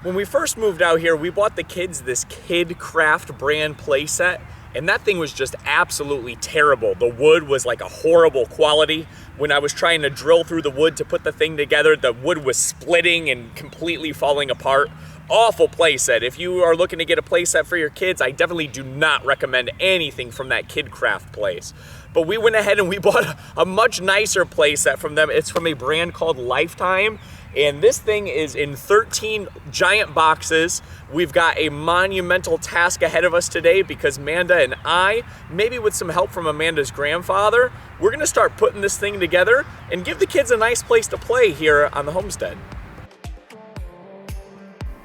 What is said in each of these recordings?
When we first moved out here, we bought the kids this KidCraft brand playset, and that thing was just absolutely terrible. The wood was like a horrible quality. When I was trying to drill through the wood to put the thing together, the wood was splitting and completely falling apart. Awful playset. If you are looking to get a playset for your kids, I definitely do not recommend anything from that KidCraft place. But we went ahead and we bought a much nicer playset from them. It's from a brand called Lifetime. And this thing is in 13 giant boxes. We've got a monumental task ahead of us today because Amanda and I, maybe with some help from Amanda's grandfather, we're gonna start putting this thing together and give the kids a nice place to play here on the homestead.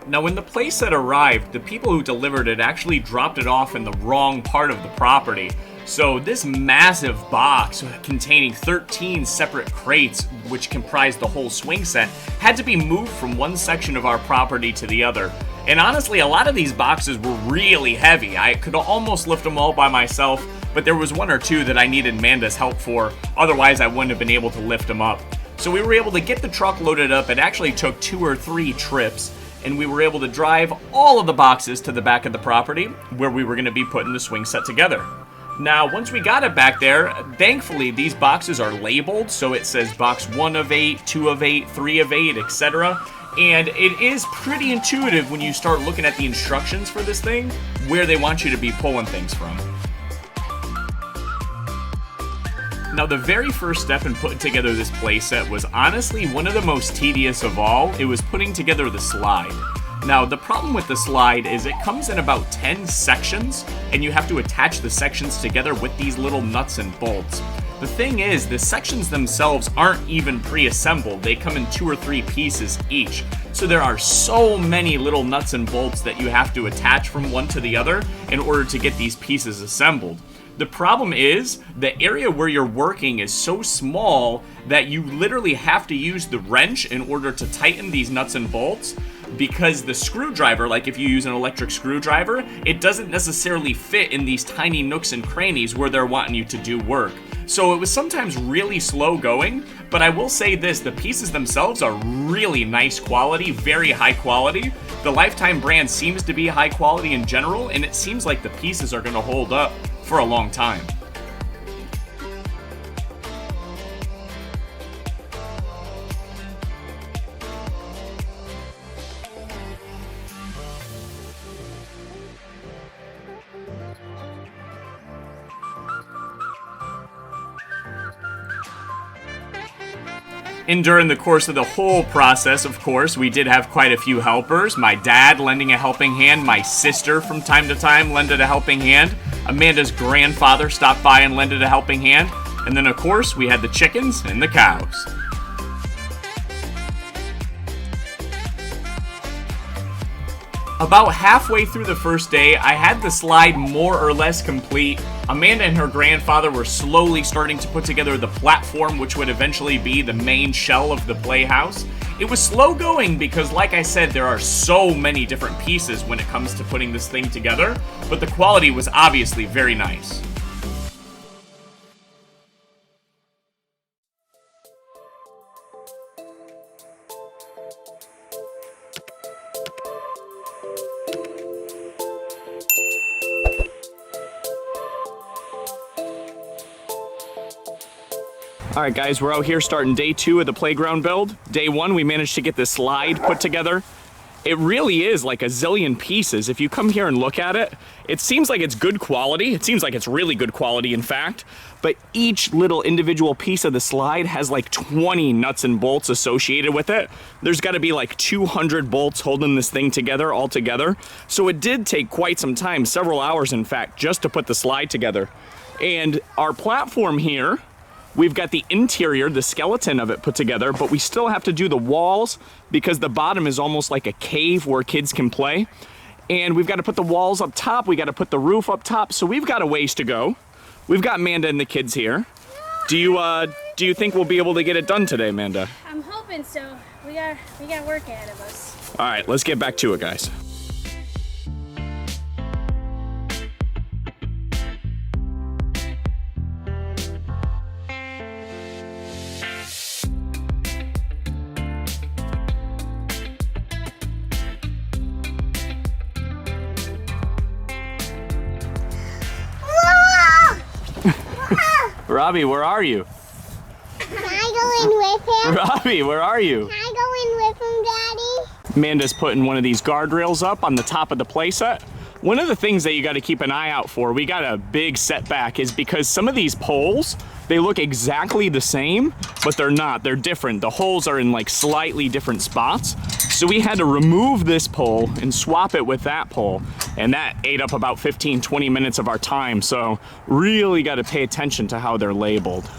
Now, when the playset arrived, the people who delivered it actually dropped it off in the wrong part of the property. So this massive box containing 13 separate crates, which comprised the whole swing set, had to be moved from one section of our property to the other. And honestly, a lot of these boxes were really heavy. I could almost lift them all by myself, but there was one or two that I needed Amanda's help for. Otherwise, I wouldn't have been able to lift them up. So we were able to get the truck loaded up. It actually took 2 or 3 trips, and we were able to drive all of the boxes to the back of the property where we were going to be putting the swing set together. Now, once we got it back there, thankfully these boxes are labeled, so it says box 1 of 8, 2 of 8, 3 of 8, etc. And it is pretty intuitive when you start looking at the instructions for this thing, where they want you to be pulling things from. Now, the very first step in putting together this playset was honestly one of the most tedious of all. It was putting together the slide. Now, the problem with the slide is it comes in about 10 sections, and you have to attach the sections together with these little nuts and bolts. The thing is, the sections themselves aren't even pre-assembled. They come in 2 or 3 pieces each. So there are so many little nuts and bolts that you have to attach from one to the other in order to get these pieces assembled. The problem is, the area where you're working is so small that you literally have to use the wrench in order to tighten these nuts and bolts, because the screwdriver, like if you use an electric screwdriver, it doesn't necessarily fit in these tiny nooks and crannies where they're wanting you to do work. So it was sometimes really slow going, but I will say this, the pieces themselves are really nice quality, very high quality. The Lifetime brand seems to be high quality in general, and it seems like the pieces are going to hold up for a long time. And during the course of the whole process, of course, we did have quite a few helpers. My dad lending a helping hand, my sister from time to time lended a helping hand, Amanda's grandfather stopped by and lended a helping hand, and then of course we had the chickens and the cows. About halfway through the first day, I had the slide more or less complete. Amanda and her grandfather were slowly starting to put together the platform, which would eventually be the main shell of the playhouse. It was slow going because, like I said, there are so many different pieces when it comes to putting this thing together, but the quality was obviously very nice. Alright guys, we're out here starting day 2 of the playground build. Day 1, we managed to get this slide put together. It really is like a zillion pieces. If you come here and look at it, it seems like it's good quality. It seems like it's really good quality, in fact. But each little individual piece of the slide has like 20 nuts and bolts associated with it. There's got to be like 200 bolts holding this thing together all together. So it did take quite some time, several hours in fact, just to put the slide together. And our platform here, we've got the interior, the skeleton of it put together, but we still have to do the walls because the bottom is almost like a cave where kids can play. And we've got to put the walls up top, we got to put the roof up top, so we've got a ways to go. We've got Amanda and the kids here. Do you think we'll be able to get it done today, Amanda? I'm hoping so. We got work ahead of us. All right, let's get back to it, guys. Robbie, where are you? Can I go in with him? Robbie, where are you? Can I go in with him, Daddy? Amanda's putting one of these guardrails up on the top of the playset. One of the things that you got to keep an eye out for, we got a big setback, is because some of these poles, they look exactly the same, but they're not. They're different. The holes are in like slightly different spots. So we had to remove this pole and swap it with that pole. And that ate up about 15, 20 minutes of our time. So really got to pay attention to how they're labeled.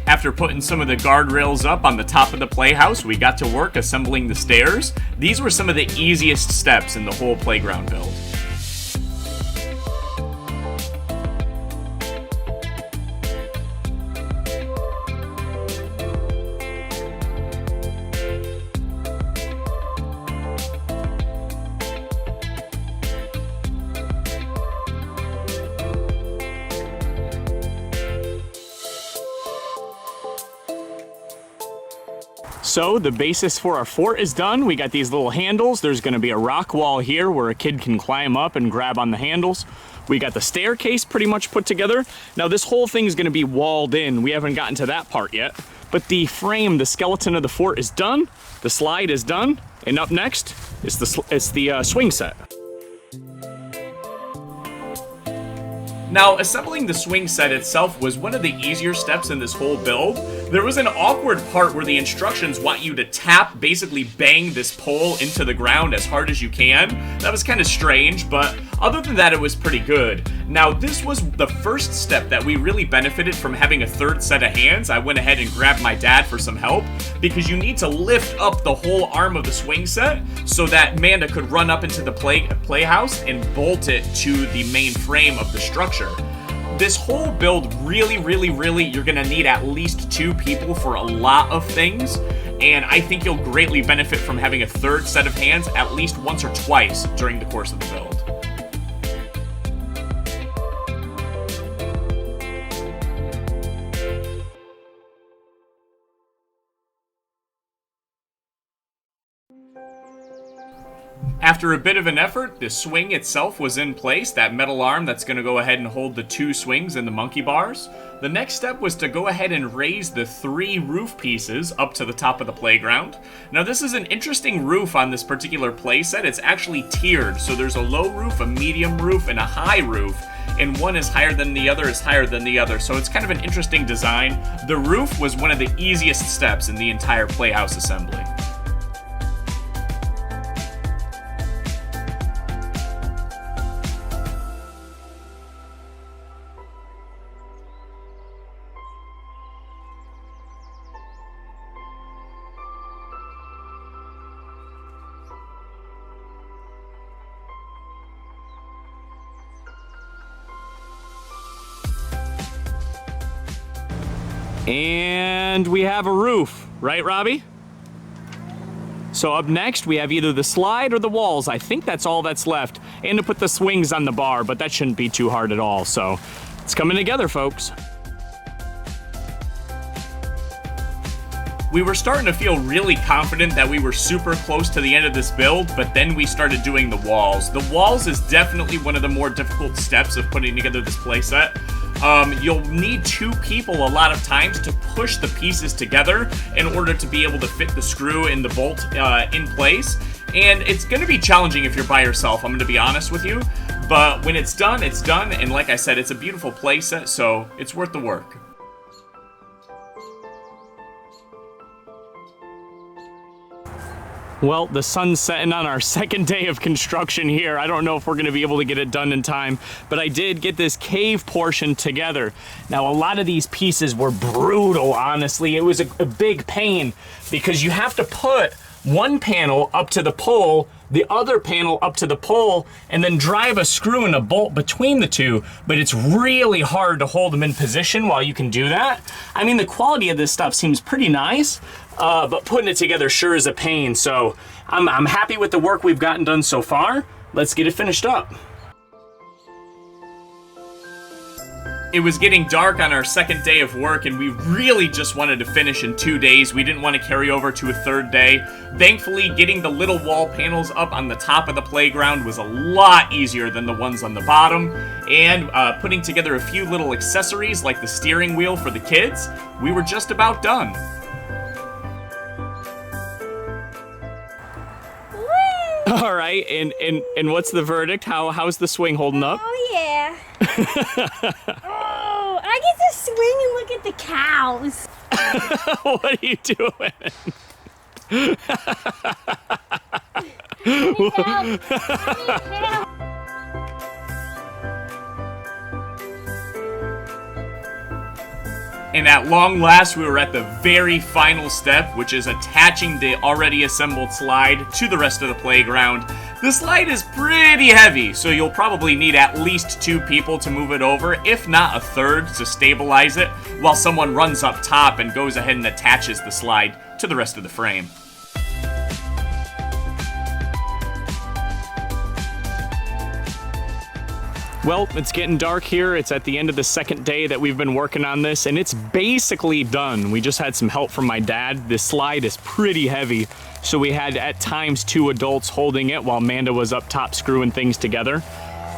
After putting some of the guardrails up on the top of the playhouse, we got to work assembling the stairs. These were some of the easiest steps in the whole playground build. So the basis for our fort is done. We got these little handles. There's gonna be a rock wall here where a kid can climb up and grab on the handles. We got the staircase pretty much put together. Now this whole thing is gonna be walled in. We haven't gotten to that part yet. But the frame, the skeleton of the fort is done. The slide is done. And up next is the swing set. Now, assembling the swing set itself was one of the easier steps in this whole build. There was an awkward part where the instructions want you to basically bang this pole into the ground as hard as you can. That was kind of strange, but other than that, it was pretty good. Now, this was the first step that we really benefited from having a third set of hands. I went ahead and grabbed my dad for some help, because you need to lift up the whole arm of the swing set so that Amanda could run up into the playhouse and bolt it to the main frame of the structure. This whole build really, you're gonna need at least 2 people for a lot of things, and I think you'll greatly benefit from having a third set of hands at least once or twice during the course of the build. After a bit of an effort, the swing itself was in place, that metal arm that's going to go ahead and hold the 2 swings and the monkey bars. The next step was to go ahead and raise the 3 roof pieces up to the top of the playground. Now this is an interesting roof on this particular playset. It's actually tiered, so there's a low roof, a medium roof, and a high roof. And one is higher than the other, so it's kind of an interesting design. The roof was one of the easiest steps in the entire playhouse assembly. And we have a roof, right, Robbie? So up next, we have either the slide or the walls. I think that's all that's left. And to put the swings on the bar, but that shouldn't be too hard at all. So it's coming together, folks. We were starting to feel really confident that we were super close to the end of this build, but then we started doing the walls. The walls is definitely one of the more difficult steps of putting together this playset. You'll need 2 people a lot of times to push the pieces together in order to be able to fit the screw and the bolt in place. And it's going to be challenging if you're by yourself, I'm going to be honest with you. But when it's done, it's done. And like I said, it's a beautiful playset, so it's worth the work. Well, the sun's setting on our second day of construction here. I don't know if we're gonna be able to get it done in time, but I did get this cave portion together. Now, a lot of these pieces were brutal, honestly. It was a big pain because you have to put one panel up to the pole, the other panel up to the pole, and then drive a screw and a bolt between the 2, but it's really hard to hold them in position while you can do that. I mean, the quality of this stuff seems pretty nice, but putting it together sure is a pain. So I'm happy with the work we've gotten done so far. Let's get it finished up. It was getting dark on our second day of work, and we really just wanted to finish in 2 days. We didn't want to carry over to a third day. Thankfully, getting the little wall panels up on the top of the playground was a lot easier than the ones on the bottom, and putting together a few little accessories like the steering wheel for the kids, we were just about done. All right, and what's the verdict? How's the swing holding up? Oh yeah. Oh, I get to swing and look at the cows. What are you doing? I need help. And at long last, we were at the very final step, which is attaching the already assembled slide to the rest of the playground. The slide is pretty heavy, so you'll probably need at least 2 people to move it over, if not a third, to stabilize it, while someone runs up top and goes ahead and attaches the slide to the rest of the frame. Well, it's getting dark here. It's at the end of the second day that we've been working on this, and it's basically done. We just had some help from my dad. This slide is pretty heavy, so we had at times 2 adults holding it while Amanda was up top screwing things together.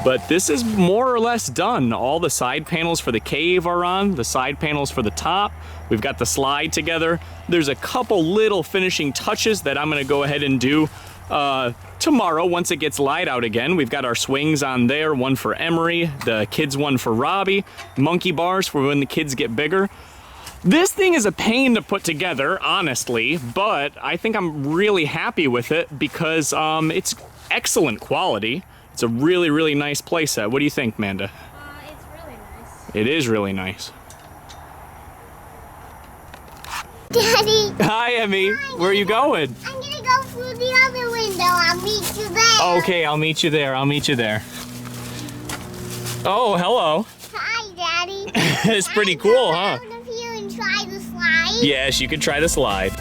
But this is more or less done. All the side panels for the cave are on, the side panels for the top. We've got the slide together. There's a couple little finishing touches that I'm gonna go ahead and do tomorrow once it gets light out again. We've got our swings on there, one for Emery, the kids one for Robbie, monkey bars for when the kids get bigger. This thing is a pain to put together, honestly, but I think I'm really happy with it because it's excellent quality. It's a really, really nice playset. What do you think, Amanda? It's really nice. It is really nice. Daddy. Hi, Emmy. Where are you going? I'm gonna go through the other window. I'll meet you there. Okay, I'll meet you there. I'll meet you there. Oh, hello. Hi, Daddy. It's pretty cool, huh? Out of here and try the slide. Yes, you can try the slide.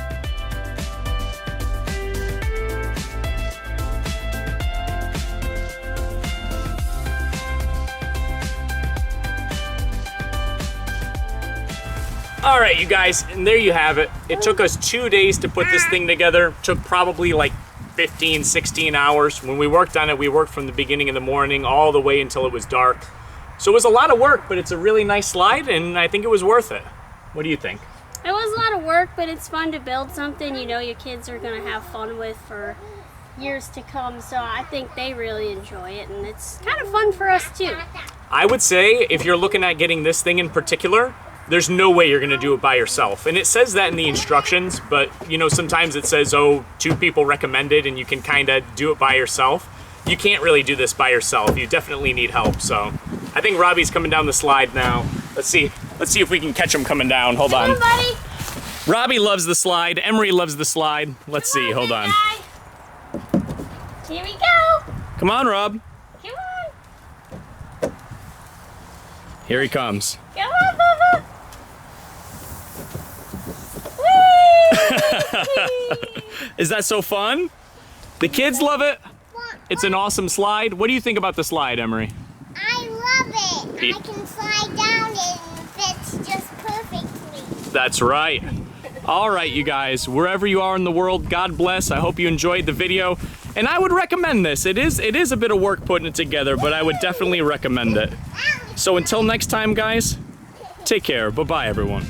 All right, you guys, and there you have it. It took us 2 days to put this thing together. Took probably like 15, 16 hours. When we worked on it, we worked from the beginning of the morning all the way until it was dark. So it was a lot of work, but it's a really nice slide, and I think it was worth it. What do you think? It was a lot of work, but it's fun to build something you know your kids are gonna have fun with for years to come. So I think they really enjoy it, and it's kind of fun for us too. I would say if you're looking at getting this thing in particular, there's no way you're gonna do it by yourself. And it says that in the instructions, but you know, sometimes it says, oh, 2 people recommended, and you can kinda do it by yourself. You can't really do this by yourself. You definitely need help. So I think Robbie's coming down the slide now. Let's see if we can catch him coming down. Hold on. Come on, buddy. Robbie loves the slide. Emery loves the slide. Let's see, hold on. Here we go. Come on, Rob. Come on. Here he comes. Come on, Bubba. Is that so fun? The kids love it. It's an awesome slide. What do you think about the slide, Emery? I love it. I can slide down it and it fits just perfectly. That's right. All right, you guys, wherever you are in the world, God bless. I hope you enjoyed the video. And I would recommend this. It is a bit of work putting it together, but I would definitely recommend it. So until next time, guys, take care. Bye-bye, everyone.